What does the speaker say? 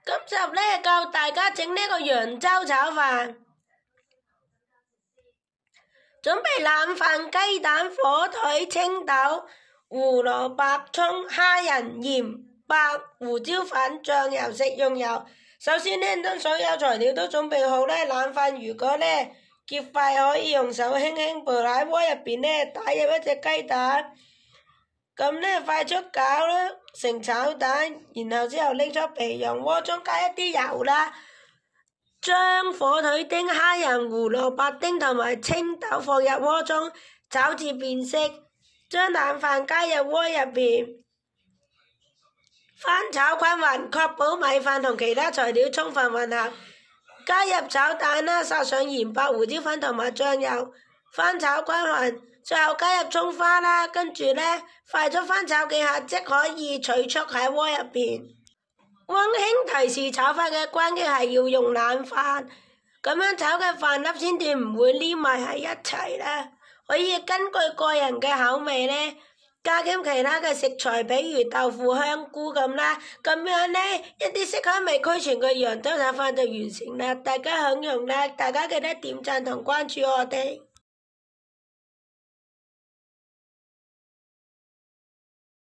今集呢教大家整呢個揚州炒飯，準備冷飯、雞蛋、火腿、青豆、胡蘿蔔、葱、蝦仁、鹽、白胡椒粉、醬油、食用油。首先呢，當所有材料都準備好呢，冷飯如果呢結塊，可以用手輕輕撥喺鍋入邊呢打入一隻雞蛋。咁呢快速攪啦成炒蛋，然後之後拎出備用鍋中加一啲油啦，將火腿丁、蝦仁、胡蘿蔔丁同埋青豆放入鍋中炒至變色，將冷飯加入鍋入邊翻炒均勻，確保米飯同其他材料充分混合，加入炒蛋啦，撒上鹽、白胡椒粉同埋醬油，翻炒均勻。最後加入葱花啦，跟住呢快速翻炒幾下即可以取出喺鍋入邊。溫馨提示：炒飯嘅關鍵係要用冷飯，咁樣炒嘅飯粒先至唔會黏埋喺一齊啦。可以根據個人嘅口味呢，加添其他嘅食材，比如豆腐、香菇咁啦。咁樣呢，一啲色香味俱全嘅揚州炒飯就完成啦。大家享用啦！大家記得點讚同關注我哋。